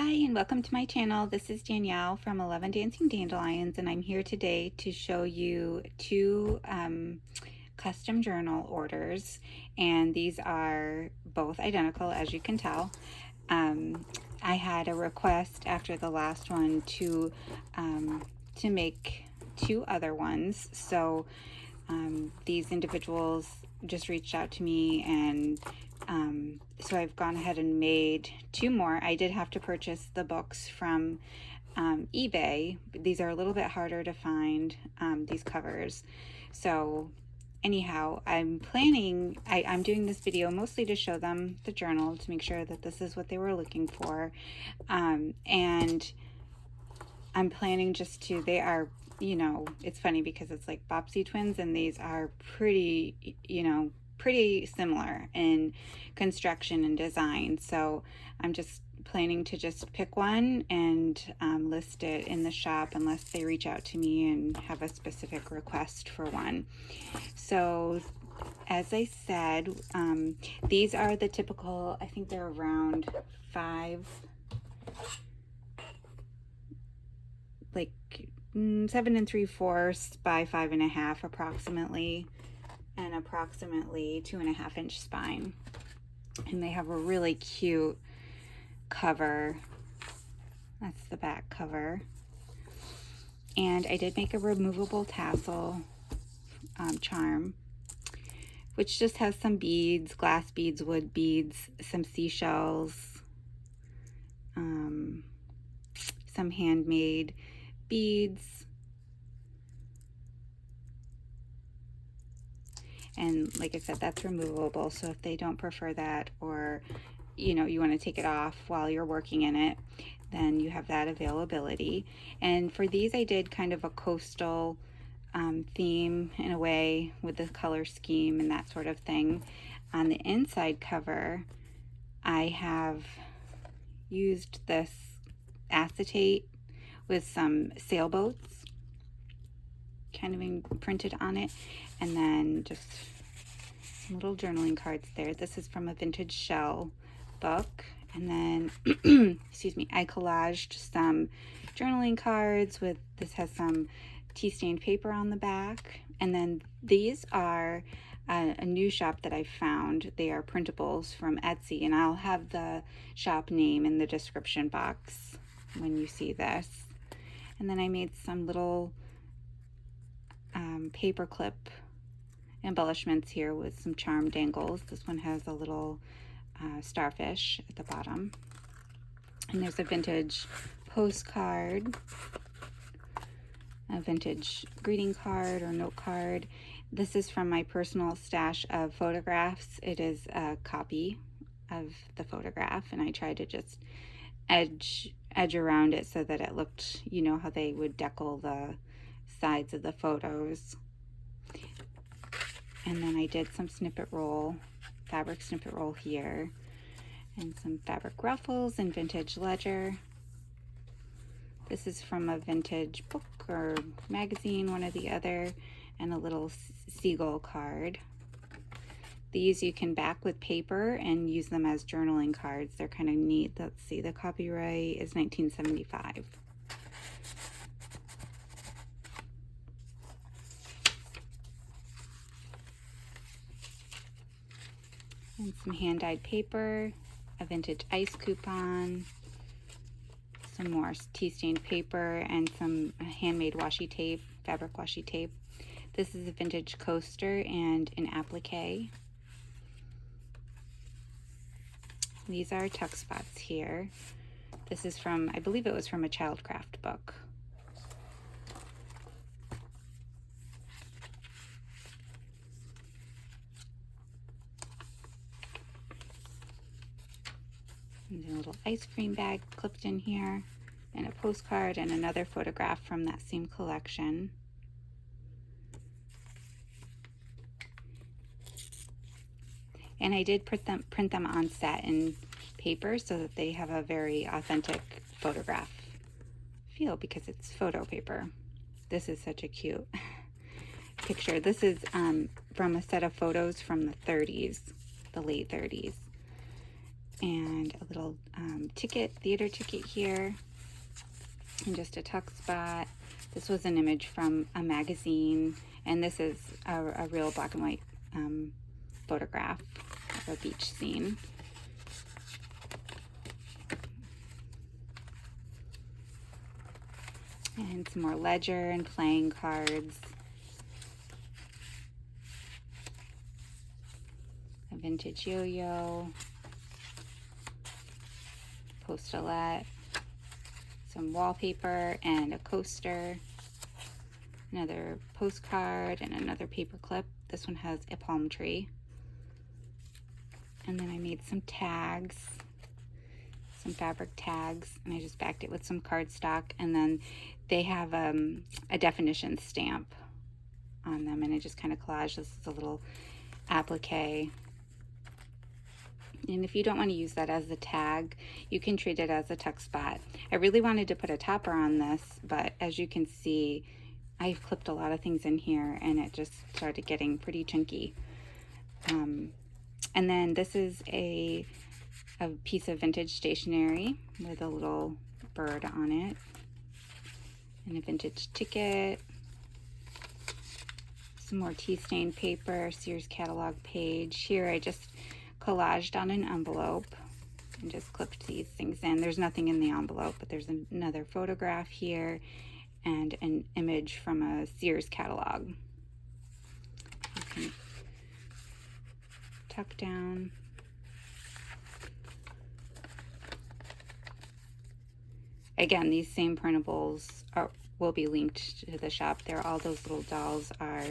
Hi and welcome to my channel. This is Danielle from 11 Dancing Dandelions, and I'm here today to show you two custom journal orders, and these are both identical, as you can tell. I had a request after the last one to make two other ones, so these individuals just reached out to me, and so I've gone ahead and made two more. I did have to purchase the books from eBay. These are a little bit harder to find, these covers. So anyhow, I'm doing this video mostly to show them the journal, to make sure that this is what they were looking for. And I'm planning just to, they are, it's funny because it's like Bopsy twins, and these are pretty, pretty similar in construction and design. So I'm just planning to just pick one and list it in the shop unless they reach out to me and have a specific request for one. So as I said, these are the typical, I think they're around 7 3/4 by 5.5 approximately, and approximately 2.5-inch spine. And they have a really cute cover. That's the back cover. And I did make a removable tassel charm, which just has some beads, glass beads, wood beads, some seashells, some handmade beads, and like I said, that's removable, so if they don't prefer that, or you want to take it off while you're working in it, then you have that availability. And for these, I did kind of a coastal theme in a way, with the color scheme and that sort of thing. On the inside cover, I have used this acetate with some sailboats kind of imprinted on it, and then just some little journaling cards there. This is from a vintage shell book. And then excuse me, I collaged some journaling cards with, this has some tea stained paper on the back. And then these are a new shop that I found. They are Printables from Etsy, and I'll have the shop name in the description box when you see this. And then I made some little paper clip embellishments here with some charm dangles. This one has a little starfish at the bottom. And there's a vintage postcard, a vintage greeting card or note card. This is from my personal stash of photographs. It is a copy of the photograph, and I tried to just edge around it so that it looked, how they would decal the sides of the photos. And then I did some fabric snippet roll here, and some fabric ruffles and vintage ledger. This is from a vintage book or magazine, one or the other, and a little seagull card. These you can back with paper and use them as journaling cards. They're kind of neat. Let's see, the copyright is 1975. And some hand-dyed paper, a vintage ice coupon, some more tea-stained paper, and some handmade washi tape, fabric washi tape. This is a vintage coaster and an applique. These are tuck spots here. This is from, I believe it was from a childcraft book. And a little ice cream bag clipped in here, and a postcard and another photograph from that same collection. And I did print them on satin paper so that they have a very authentic photograph feel, because it's photo paper. This is such a cute picture. This is from a set of photos from the 30s, the late 30s. and a little theater ticket here, and just a tuck spot. This was an image from a magazine, and this is a real black and white photograph of a beach scene. And some more ledger and playing cards. A vintage yo-yo. Postulette. Some wallpaper and a coaster. Another postcard and another paper clip. This one has a palm tree. And then I made some tags. Some fabric tags, and I just backed it with some cardstock, and then they have a definition stamp on them, and I just kind of collaged. This is a little applique, and if you don't want to use that as a tag, you can treat it as a tuck spot. I really wanted to put a topper on this, but as you can see, I've clipped a lot of things in here, and it just started getting pretty chunky. And then this is a piece of vintage stationery with a little bird on it, and a vintage ticket, some more tea stained paper, Sears catalog page. Here I just collaged on an envelope and just clipped these things in. There's nothing in the envelope, but there's another photograph here and an image from a Sears catalog. You can tuck down. Again, these same printables will be linked to the shop. All those little dolls are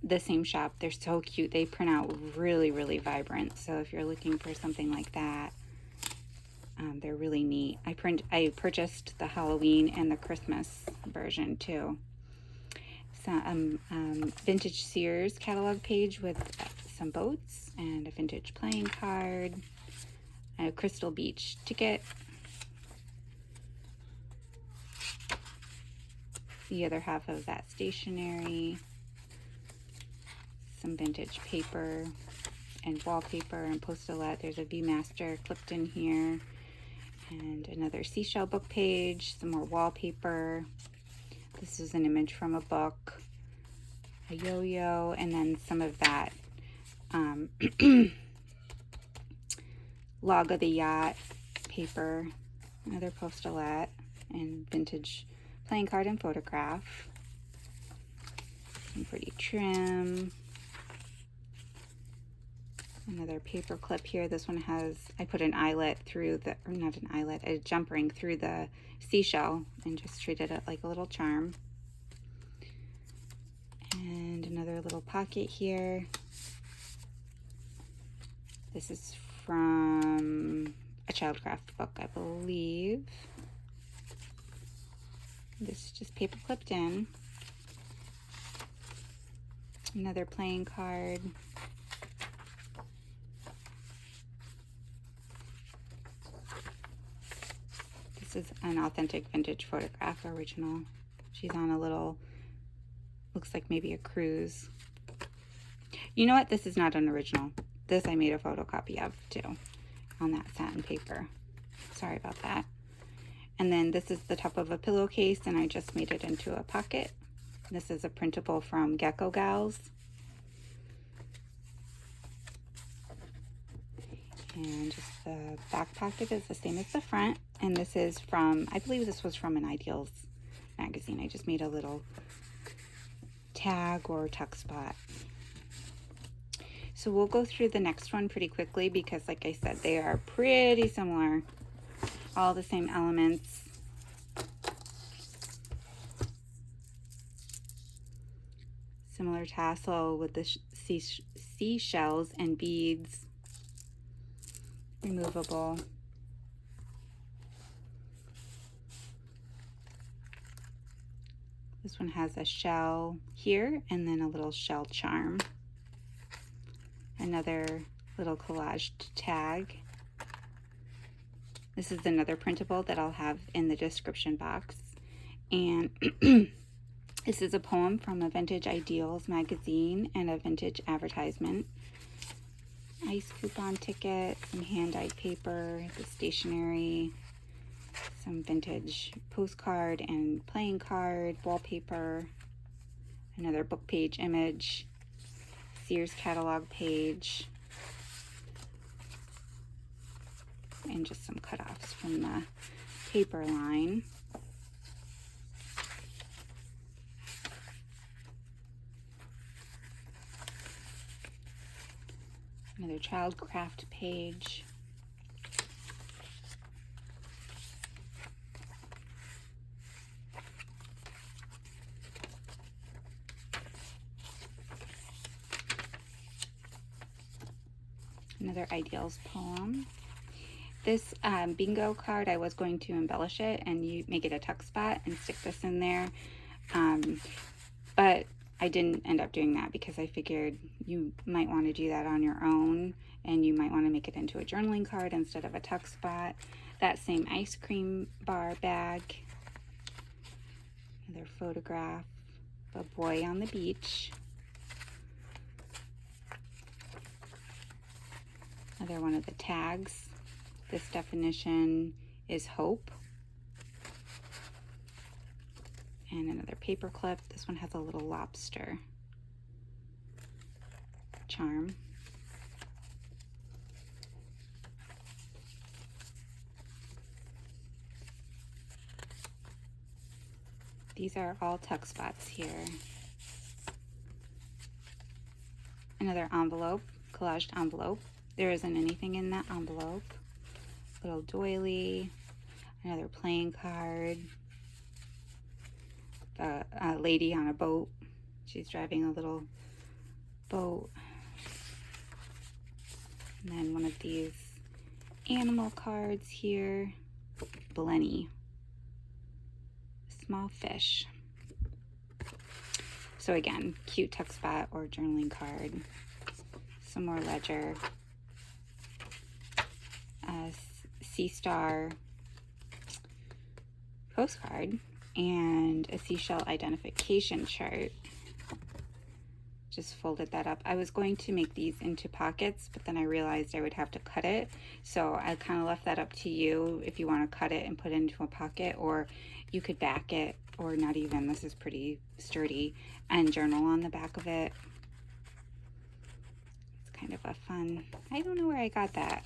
the same shop. They're so cute. They print out really, really vibrant. So if you're looking for something like that, they're really neat. I purchased the Halloween and the Christmas version too. Some vintage Sears catalog page with some boats and a vintage playing card, a Crystal Beach ticket. The other half of that stationery, some vintage paper and wallpaper and postulette. There's a Viewmaster clipped in here, and another seashell book page, some more wallpaper. This is an image from a book, a yo-yo, and then some of that log of the yacht paper, another postulette, and vintage playing card and photograph. Some pretty trim. Another paper clip here. This one has, I put an eyelet through the, or not an eyelet, a jump ring through the seashell and just treated it like a little charm. And another little pocket here. This is from a Childcraft book, I believe. This is just paper clipped in. Another playing card. This is an authentic vintage photograph, original. She's on a little, looks like maybe a cruise. You know what? This is not an original. This I made a photocopy of too, on that satin paper. Sorry about that. And then this is the top of a pillowcase, and I just made it into a pocket. This is a printable from Gecko Gals. And just the back pocket is the same as the front. And this is from, I believe this was from an Ideals magazine. I just made a little tag or tuck spot. So we'll go through the next one pretty quickly because, like I said, they are pretty similar. All the same elements. Similar tassel with the seashells and beads. Removable. This one has a shell here and then a little shell charm. Another little collaged tag. This is another printable that I'll have in the description box. And this is a poem from a Vintage Ideals magazine and a vintage advertisement. ice coupon ticket, some hand-dyed paper, the stationery, some vintage postcard and playing card, wallpaper, another book page image, Sears catalog page, and just some cutoffs from the paper line. Another child craft page. Another Ideals poem. This bingo card, I was going to embellish it and you make it a tuck spot and stick this in there. But I didn't end up doing that because I figured you might want to do that on your own and you might want to make it into a journaling card instead of a tuck spot. That same ice cream bar bag. Another photograph of a boy on the beach. Another one of the tags. This definition is hope. And another paper clip. This one has a little lobster charm. These are all tuck spots here. Another envelope, collaged envelope. There isn't anything in that envelope. Little doily, another playing card, a lady on a boat. She's driving a little boat. And then one of these animal cards here, Blenny, small fish. So again, cute tuck spot or journaling card. Some more ledger. Sea star postcard and a seashell identification chart. Just folded that up. I was going to make these into pockets, but then I realized I would have to cut it. So I kind of left that up to you if you want to cut it and put it into a pocket, or you could back it, or not even. This is pretty sturdy, and journal on the back of it. It's kind of a fun, I don't know where I got that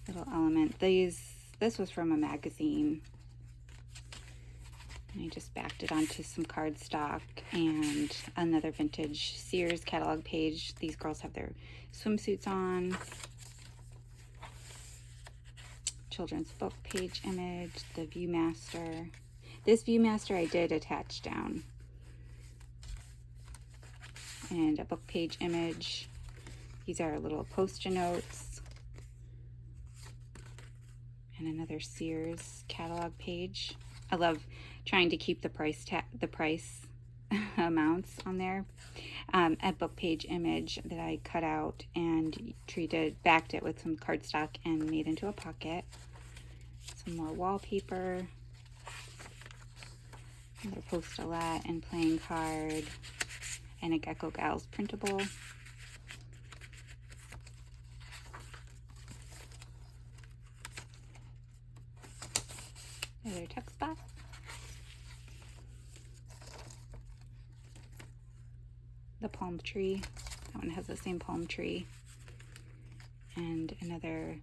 little element. This was from a magazine. And I just backed it onto some cardstock and another vintage Sears catalog page. These girls have their swimsuits on. Children's book page image, the Viewmaster. This Viewmaster I did attach down. And a book page image. These are little post-it notes. And another Sears catalog page. I love trying to keep the price amounts on there. A book page image that I cut out and backed it with some cardstock and made into a pocket. Some more wallpaper. Another post-it and playing card. And a Gecko Gals printable. Another tuck spot. The palm tree. That one has the same palm tree. And another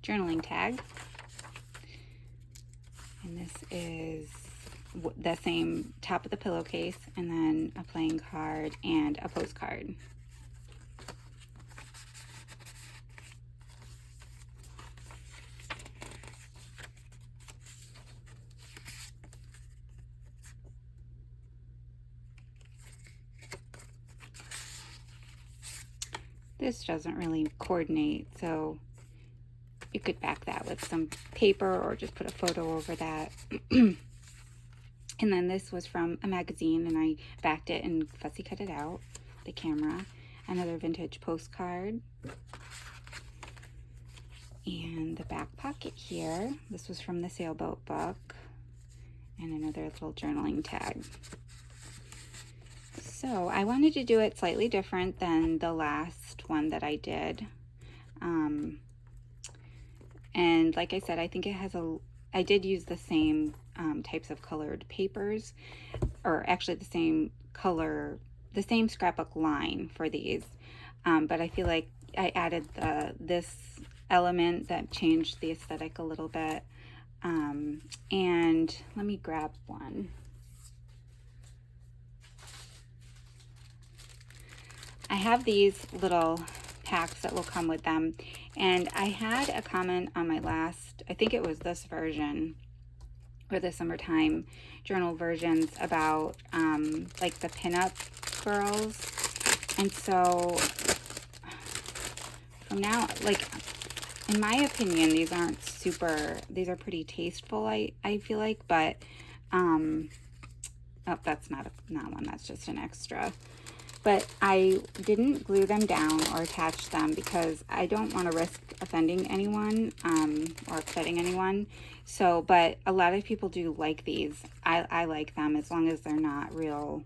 journaling tag. And this is the same top of the pillowcase, and then a playing card and a postcard. This doesn't really coordinate, so you could back that with some paper or just put a photo over that. And then this was from a magazine, and I backed it and fussy cut it out, the camera. Another vintage postcard. And the back pocket here, this was from the Sailboat book. And another little journaling tag. So I wanted to do it slightly different than the last one that I did. And like I said, I think it has I did use the same types of colored papers, or actually the same color, the same scrapbook line for these. But I feel like I added this element that changed the aesthetic a little bit. And let me grab one. I have these little packs that will come with them, and I had a comment on my last, I think it was this version or the summertime journal versions, about like the pinup girls. And so from now, like, in my opinion, these aren't super, these are pretty tasteful, I feel like, but oh, that's not one, that's just an extra. But I didn't glue them down or attach them because I don't want to risk offending anyone or upsetting anyone. So, but a lot of people do like these. I like them as long as they're not real,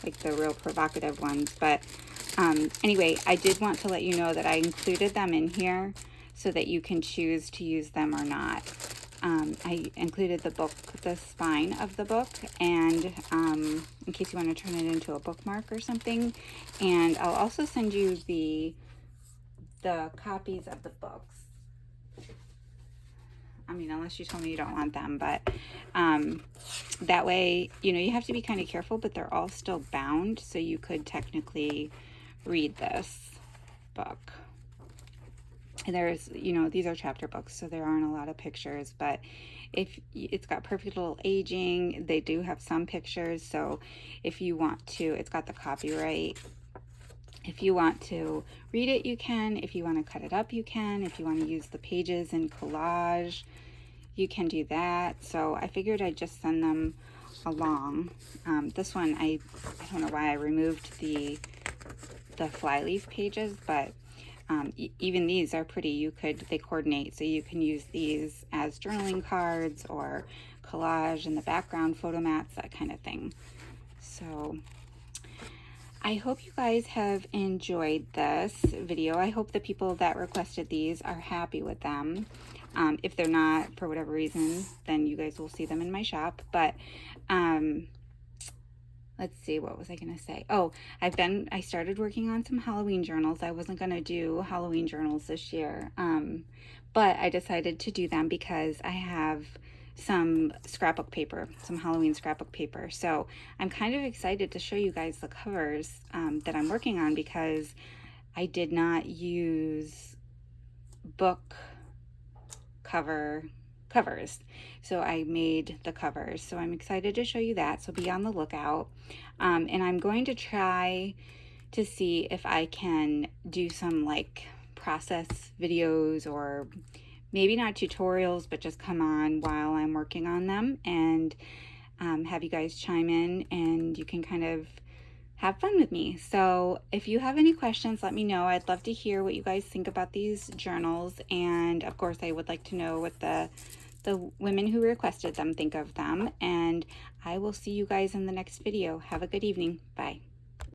like the real provocative ones. But anyway, I did want to let you know that I included them in here so that you can choose to use them or not. I included the book, the spine of the book, and in case you want to turn it into a bookmark or something. And I'll also send you the copies of the books. I mean, unless you told me you don't want them, but that way, you know, you have to be kind of careful, but they're all still bound, so you could technically read this book. And there's, you know, these are chapter books, so there aren't a lot of pictures, but if it's got perfect little aging, they do have some pictures. So if you want to, it's got the copyright. If you want to read it, you can. If you want to cut it up, you can. If you want to use the pages in collage, you can do that. So I figured I'd just send them along. This one, I don't know why I removed the flyleaf pages, but even these are pretty. They coordinate, so you can use these as journaling cards or collage in the background, photo mats, that kind of thing. So I hope you guys have enjoyed this video. I hope the people that requested these are happy with them. If they're not, for whatever reason, then you guys will see them in my shop. But let's see, what was I going to say? Oh, I started working on some Halloween journals. I wasn't going to do Halloween journals this year, but I decided to do them because I have some scrapbook paper, some Halloween scrapbook paper. So I'm kind of excited to show you guys the covers that I'm working on, because I did not use book covers, so I made the covers. So I'm excited to show you that, so be on the lookout. And I'm going to try to see if I can do some like process videos, or maybe not tutorials, but just come on while I'm working on them, and have you guys chime in, and you can kind of have fun with me. So if you have any questions, let me know. I'd love to hear what you guys think about these journals, and of course I would like to know what the women who requested them think of them. And I will see you guys in the next video. Have a good evening. Bye.